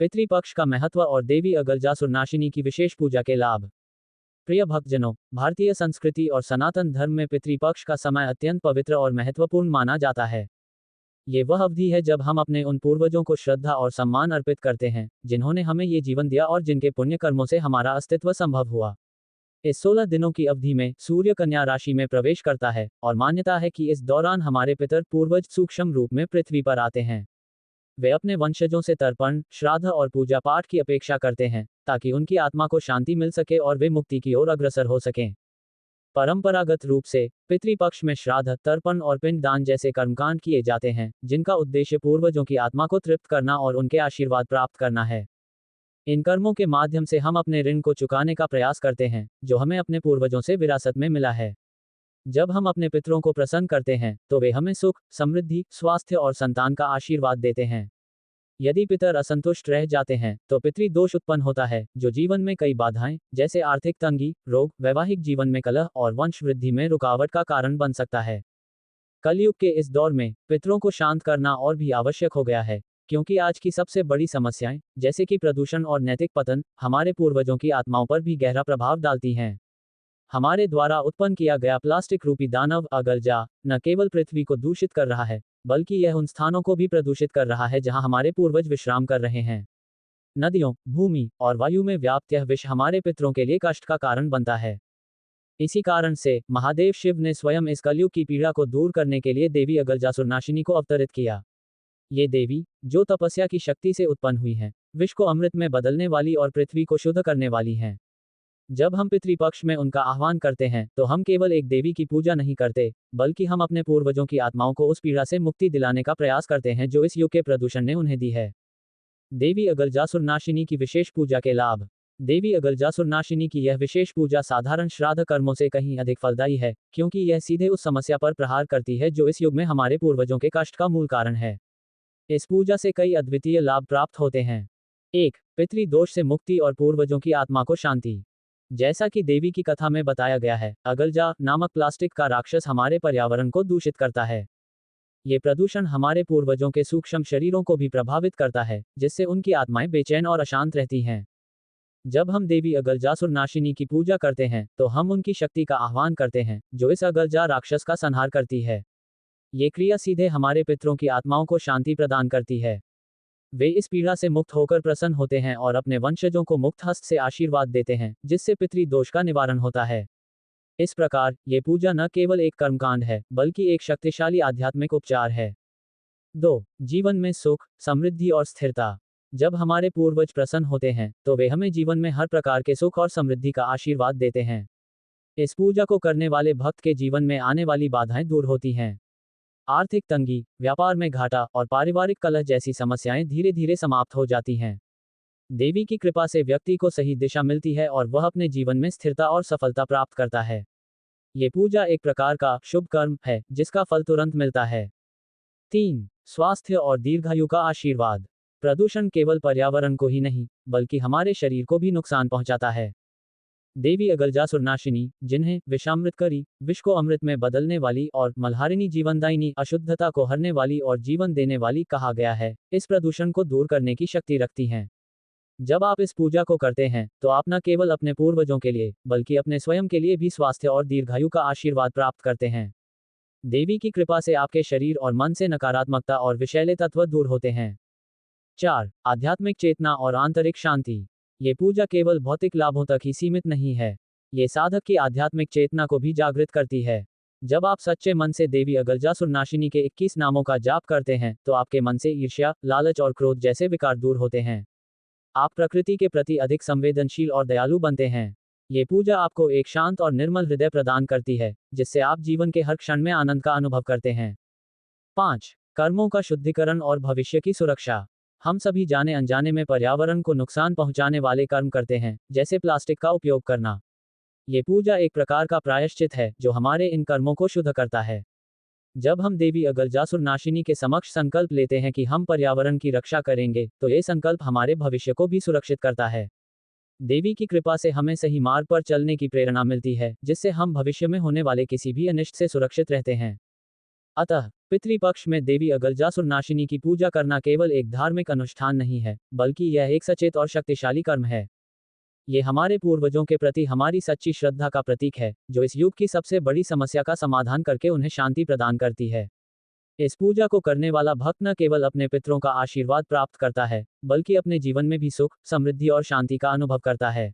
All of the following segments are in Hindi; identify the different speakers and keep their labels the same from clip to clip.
Speaker 1: पितृपक्ष का महत्व और देवी अगलजासुरनाशिनी की विशेष पूजा के लाभ। प्रिय भक्तजनों, भारतीय संस्कृति और सनातन धर्म में पितृपक्ष का समय अत्यंत पवित्र और महत्वपूर्ण माना जाता है। ये वह अवधि है जब हम अपने उन पूर्वजों को श्रद्धा और सम्मान अर्पित करते हैं, जिन्होंने हमें ये जीवन दिया और जिनके पुण्य कर्मों से हमारा अस्तित्व संभव हुआ। इस 16 दिनों की अवधि में सूर्य कन्या राशि में प्रवेश करता है और मान्यता है कि इस दौरान हमारे पितर पूर्वज सूक्ष्म रूप में पृथ्वी पर आते हैं। वे अपने वंशजों से तर्पण, श्राद्ध और पूजा पाठ की अपेक्षा करते हैं, ताकि उनकी आत्मा को शांति मिल सके और वे मुक्ति की ओर अग्रसर हो सकें। परंपरागत रूप से पितृपक्ष में श्राद्ध, तर्पण और पिंड दान जैसे कर्मकांड किए जाते हैं, जिनका उद्देश्य पूर्वजों की आत्मा को तृप्त करना और उनके आशीर्वाद प्राप्त करना है। इन कर्मों के माध्यम से हम अपने ऋण को चुकाने का प्रयास करते हैं, जो हमें अपने पूर्वजों से विरासत में मिला है। जब हम अपने पितरों को प्रसन्न करते हैं, तो वे हमें सुख, समृद्धि, स्वास्थ्य और संतान का आशीर्वाद देते हैं। यदि पितर असंतुष्ट रह जाते हैं, तो पितृदोष उत्पन्न होता है, जो जीवन में कई बाधाएं, जैसे आर्थिक तंगी, रोग, वैवाहिक जीवन में कलह और वंश वृद्धि में रुकावट का कारण बन सकता है। कलयुग के इस दौर में पितरों को शांत करना और भी आवश्यक हो गया है, क्योंकि आज की सबसे बड़ी समस्याएं, जैसे कि प्रदूषण और नैतिक पतन, हमारे पूर्वजों की आत्माओं पर भी गहरा प्रभाव डालती हैं। हमारे द्वारा उत्पन्न किया गया प्लास्टिक रूपी दानव अगलजा न केवल पृथ्वी को दूषित कर रहा है, बल्कि यह उन स्थानों को भी प्रदूषित कर रहा है जहां हमारे पूर्वज विश्राम कर रहे हैं। नदियों, भूमि और वायु में व्याप्त यह विष हमारे पितरों के लिए कष्ट का कारण बनता है। इसी कारण से महादेव शिव ने स्वयं इस कलयुग की पीड़ा को दूर करने के लिए देवी अगलजासुरनाशिनी को अवतरित किया। ये देवी, जो तपस्या की शक्ति से उत्पन्न हुई हैं, विष को अमृत में बदलने वाली और पृथ्वी को शुद्ध करने वाली हैं। जब हम पितृपक्ष में उनका आह्वान करते हैं, तो हम केवल एक देवी की पूजा नहीं करते, बल्कि हम अपने पूर्वजों की आत्माओं को उस पीड़ा से मुक्ति दिलाने का प्रयास करते हैं जो इस युग के प्रदूषण ने उन्हें दी है। देवी अगलजासुरनाशिनी की विशेष पूजा के लाभ। देवी अगलजासुरनाशिनी की यह विशेष पूजा साधारण श्राद्ध कर्मों से कहीं अधिक फलदायी है, क्योंकि यह सीधे उस समस्या पर प्रहार करती है जो इस युग में हमारे पूर्वजों के कष्ट का मूल कारण है। इस पूजा से कई अद्वितीय लाभ प्राप्त होते हैं। 1. पितृदोष से मुक्ति और पूर्वजों की आत्मा को शांति। जैसा कि देवी की कथा में बताया गया है, अगलजा नामक प्लास्टिक का राक्षस हमारे पर्यावरण को दूषित करता है। ये प्रदूषण हमारे पूर्वजों के सूक्ष्म शरीरों को भी प्रभावित करता है, जिससे उनकी आत्माएं बेचैन और अशांत रहती हैं। जब हम देवी अगलजासुरनाशिनी की पूजा करते हैं, तो हम उनकी शक्ति का आह्वान करते हैं, जो इस अगलजा राक्षस का संहार करती है। ये क्रिया सीधे हमारे पितरों की आत्माओं को शांति प्रदान करती है। वे इस पीड़ा से मुक्त होकर प्रसन्न होते हैं और अपने वंशजों को मुक्त हस्त से आशीर्वाद देते हैं, जिससे पितृदोष का निवारण होता है। इस प्रकार ये पूजा न केवल एक कर्मकांड है, बल्कि एक शक्तिशाली आध्यात्मिक उपचार है। 2. जीवन में सुख, समृद्धि और स्थिरता। जब हमारे पूर्वज प्रसन्न होते हैं, तो वे हमें जीवन में हर प्रकार के सुख और समृद्धि का आशीर्वाद देते हैं। इस पूजा को करने वाले भक्त के जीवन में आने वाली बाधाएं दूर होती हैं। आर्थिक तंगी, व्यापार में घाटा और पारिवारिक कलह जैसी समस्याएं धीरे धीरे समाप्त हो जाती हैं। देवी की कृपा से व्यक्ति को सही दिशा मिलती है और वह अपने जीवन में स्थिरता और सफलता प्राप्त करता है। ये पूजा एक प्रकार का शुभ कर्म है, जिसका फल तुरंत मिलता है। 3. स्वास्थ्य और दीर्घायु का आशीर्वाद। प्रदूषण केवल पर्यावरण को ही नहीं, बल्कि हमारे शरीर को भी नुकसान पहुंचाता है। देवी अगलजासुरनाशिनी, जिन्हें विषामृतकरी, विष को अमृत में बदलने वाली और मल्हारिणी जीवनदायिनी, अशुद्धता को हरने वाली और जीवन देने वाली कहा गया है, इस प्रदूषण को दूर करने की शक्ति रखती हैं। जब आप इस पूजा को करते हैं, तो आप न केवल अपने पूर्वजों के लिए, बल्कि अपने स्वयं के लिए भी स्वास्थ्य और दीर्घायु का आशीर्वाद प्राप्त करते हैं। देवी की कृपा से आपके शरीर और मन से नकारात्मकता और विषैले तत्व दूर होते हैं। 4. आध्यात्मिक चेतना और आंतरिक शांति। ये पूजा केवल भौतिक लाभों तक ही सीमित नहीं है, ये साधक की आध्यात्मिक चेतना को भी जागृत करती है। जब आप सच्चे मन से देवी अगलजासुरनाशिनी के 21 नामों का जाप करते हैं, तो आपके मन से ईर्ष्या, लालच और क्रोध जैसे विकार दूर होते हैं। आप प्रकृति के प्रति अधिक संवेदनशील और दयालु बनते हैं। ये पूजा आपको एक शांत और निर्मल हृदय प्रदान करती है, जिससे आप जीवन के हर क्षण में आनंद का अनुभव करते हैं। 5. कर्मों का शुद्धिकरण और भविष्य की सुरक्षा। हम सभी जाने अनजाने में पर्यावरण को नुकसान पहुंचाने वाले कर्म करते हैं, जैसे प्लास्टिक का उपयोग करना। ये पूजा एक प्रकार का प्रायश्चित है, जो हमारे इन कर्मों को शुद्ध करता है। जब हम देवी अगलजासुरनाशिनी के समक्ष संकल्प लेते हैं कि हम पर्यावरण की रक्षा करेंगे, तो ये संकल्प हमारे भविष्य को भी सुरक्षित करता है। देवी की कृपा से हमें सही मार्ग पर चलने की प्रेरणा मिलती है, जिससे हम भविष्य में होने वाले किसी भी अनिष्ट से सुरक्षित रहते हैं। अतः पितृपक्ष में देवी अगलजासुरनाशिनी की पूजा करना केवल एक धार्मिक अनुष्ठान नहीं है, बल्कि यह एक सचेत और शक्तिशाली कर्म है। ये हमारे पूर्वजों के प्रति हमारी सच्ची श्रद्धा का प्रतीक है, जो इस युग की सबसे बड़ी समस्या का समाधान करके उन्हें शांति प्रदान करती है। इस पूजा को करने वाला भक्त न केवल अपने पितरों का आशीर्वाद प्राप्त करता है, बल्कि अपने जीवन में भी सुख, समृद्धि और शांति का अनुभव करता है।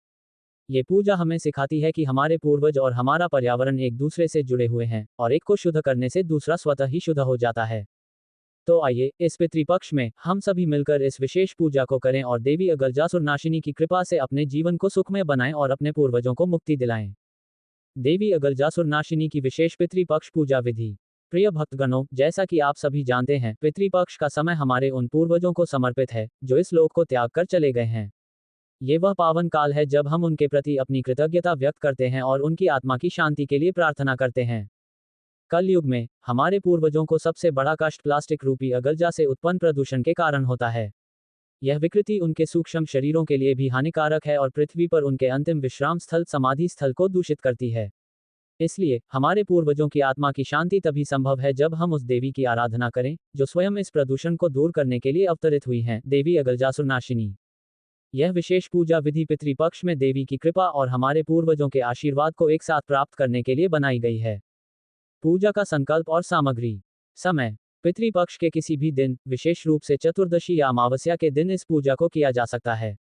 Speaker 1: ये पूजा हमें सिखाती है कि हमारे पूर्वज और हमारा पर्यावरण एक दूसरे से जुड़े हुए हैं, और एक को शुद्ध करने से दूसरा स्वतः ही शुद्ध हो जाता है। तो आइए, इस पितृपक्ष में हम सभी मिलकर इस विशेष पूजा को करें और देवी अगलजासुरनाशिनी की कृपा से अपने जीवन को सुखमय बनाएं और अपने पूर्वजों को मुक्ति दिलाएं। देवी अगलजासुरनाशिनी की विशेष पितृपक्ष पूजा विधि। प्रिय भक्तगणों, जैसा कि आप सभी जानते हैं, पितृपक्ष का समय हमारे उन पूर्वजों को समर्पित है जो इस लोक को त्याग कर चले गए हैं। ये वह पावन काल है जब हम उनके प्रति अपनी कृतज्ञता व्यक्त करते हैं और उनकी आत्मा की शांति के लिए प्रार्थना करते हैं। कल युग में हमारे पूर्वजों को सबसे बड़ा कष्ट प्लास्टिक रूपी अगलजा से उत्पन्न प्रदूषण के कारण होता है। यह विकृति उनके सूक्ष्म शरीरों के लिए भी हानिकारक है और पृथ्वी पर उनके अंतिम विश्राम स्थल समाधि स्थल को दूषित करती है। इसलिए हमारे पूर्वजों की आत्मा की शांति तभी संभव है जब हम उस देवी की आराधना करें जो स्वयं इस प्रदूषण को दूर करने के लिए अवतरित हुई हैं, देवी अगलजासुरनाशिनी। यह विशेष पूजा विधि पितृपक्ष में देवी की कृपा और हमारे पूर्वजों के आशीर्वाद को एक साथ प्राप्त करने के लिए बनाई गई है। पूजा का संकल्प और सामग्री। समय। पितृपक्ष के किसी भी दिन, विशेष रूप से चतुर्दशी या अमावस्या के दिन इस पूजा को किया जा सकता है।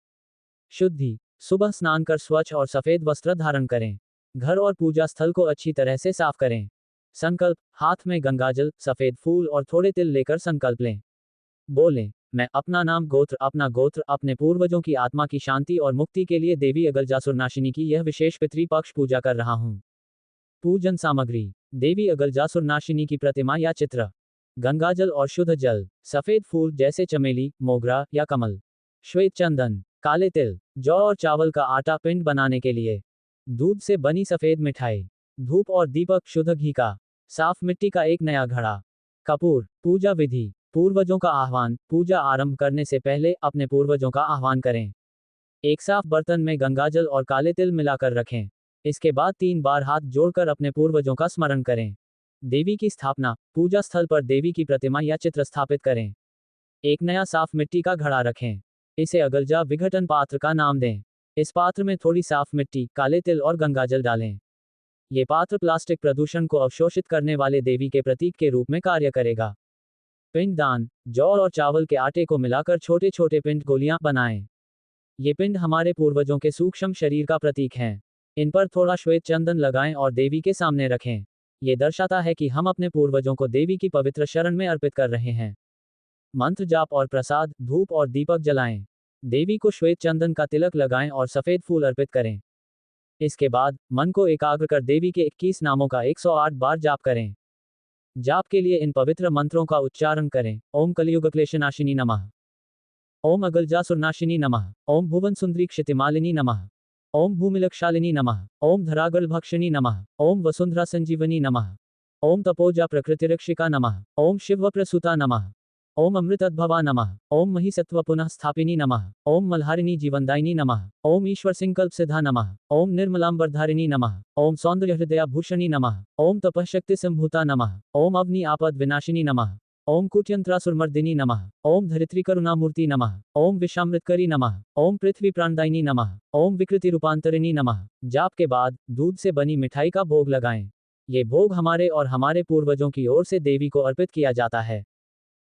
Speaker 1: शुद्धि। सुबह स्नान कर स्वच्छ और सफेद वस्त्र धारण करें। घर और पूजा स्थल को अच्छी तरह से साफ करें। संकल्प। हाथ में गंगाजल, सफेद फूल और थोड़े तिल लेकर संकल्प लें। बोलें, मैं अपना नाम, गोत्र, अपना गोत्र, अपने पूर्वजों की आत्मा की शांति और मुक्ति के लिए देवी अगलजासुरनाशिनी की यह विशेष पितृपक्ष पूजा कर रहा हूँ। पूजन सामग्री। देवी अगलजासुरनाशिनी की प्रतिमा या चित्र। गंगाजल और शुद्ध जल। सफेद फूल जैसे चमेली, मोगरा या कमल। श्वेत चंदन। काले तिल। जौ और चावल का आटा पिंड बनाने के लिए। दूध से बनी सफेद मिठाई। धूप और दीपक, शुद्ध घी का। साफ मिट्टी का एक नया घड़ा। कपूर। पूजा विधि। पूर्वजों का आह्वान। पूजा आरंभ करने से पहले अपने पूर्वजों का आह्वान करें। एक साफ बर्तन में गंगाजल और काले तिल मिलाकर रखें। इसके बाद 3 बार हाथ जोड़कर अपने पूर्वजों का स्मरण करें। देवी की स्थापना। पूजा स्थल पर देवी की प्रतिमा या चित्र स्थापित करें। एक नया साफ मिट्टी का घड़ा रखें। इसे अगलजा विघटन पात्र का नाम दें। इस पात्र में थोड़ी साफ मिट्टी, काले तिल और गंगाजल डालें। ये पात्र प्लास्टिक प्रदूषण को अवशोषित करने वाले देवी के प्रतीक के रूप में कार्य करेगा। पिंड दान। जौ और चावल के आटे को मिलाकर छोटे छोटे पिंड गोलियां बनाएं। ये पिंड हमारे पूर्वजों के सूक्ष्म शरीर का प्रतीक हैं। इन पर थोड़ा श्वेत चंदन लगाएं और देवी के सामने रखें। ये दर्शाता है कि हम अपने पूर्वजों को देवी की पवित्र शरण में अर्पित कर रहे हैं। मंत्र जाप और प्रसाद, धूप और दीपक जलाएं। देवी को श्वेत चंदन का तिलक लगाएं और सफेद फूल अर्पित करें। इसके बाद मन को एकाग्र कर देवी के 21 नामों का 108 बार जाप करें। जाप के लिए इन पवित्र मंत्रों का उच्चारण करें। ओम कलियुगक्लेशनाशिनी नमः। ओम अगलजासुरनाशिनी नमः। ओम भुवन सुंदरी क्षितिमालिनी नमः। ओम भूमिलक्षालिनी नमः। ओम धरागलभक्षिणी नमः। ओम वसुंधरा संजीवनी नमः। ओम तपोजा प्रकृतिरक्षिका नमः। ओम शिवप्रसूता नमः। ओम अमृतद्भवा नमः। ओम महिसत्व पुनः स्थापिनी नमः। ओम मल्हारिणी जीवनदायिनी नमः। ओम ईश्वर संकल्प सिद्धा नमः। ओम निर्मलांबरधारिणी नमः। ओम सौंदर्य हृदया भूषणी नमः। ओम तपःशक्ति संभूता नमः। ओम अग्नि आपद विनाशिनी नमः। ओम कुट्यंत्रासुरमर्दिनी नमः। ओम धरित्री करुणामूर्ति नमः। ओम विषामृतकरी नमः। ओम पृथ्वी प्राणदायिनी नमः। ओम विकृति रूपांतरिणी नमः। जाप के बाद दूध से बनी मिठाई का भोग लगाएं। ये भोग हमारे और हमारे पूर्वजों की ओर से देवी को अर्पित किया जाता है।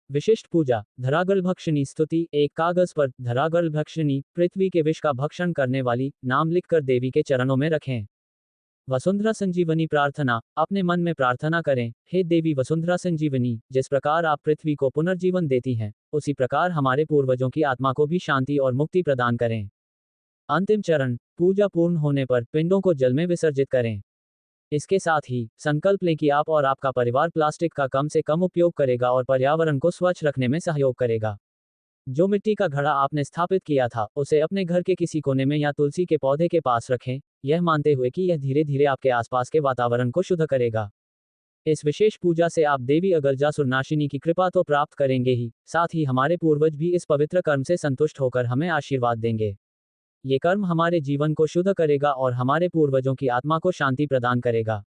Speaker 1: विशिष्ट पूजा। धरागलभक्षिणी स्तुति। एक कागज पर धरागलभक्षिणी, पृथ्वी के विष का भक्षण करने वाली, नाम लिखकर देवी के चरणों में रखें। वसुंधरा संजीवनी प्रार्थना। अपने मन में प्रार्थना करें, हे देवी वसुंधरा संजीवनी, जिस प्रकार आप पृथ्वी को पुनर्जीवन देती हैं, उसी प्रकार हमारे पूर्वजों की आत्मा को भी शांति और मुक्ति प्रदान करें। अंतिम चरण। पूजा पूर्ण होने पर पिंडों को जल में विसर्जित करें। इसके साथ ही संकल्प लें कि आप और आपका परिवार प्लास्टिक का कम से कम उपयोग करेगा और पर्यावरण को स्वच्छ रखने में सहयोग करेगा। जो मिट्टी का घड़ा आपने स्थापित किया था, उसे अपने घर के किसी कोने में या तुलसी के पौधे के पास रखें, यह मानते हुए कि यह धीरे धीरे आपके आसपास के वातावरण को शुद्ध करेगा। इस विशेष पूजा से आप देवी अगलजासुरनाशिनी की कृपा तो प्राप्त करेंगे ही, साथ ही हमारे पूर्वज भी इस पवित्र कर्म से संतुष्ट होकर हमें आशीर्वाद देंगे। ये कर्म हमारे जीवन को शुद्ध करेगा और हमारे पूर्वजों की आत्मा को शांति प्रदान करेगा।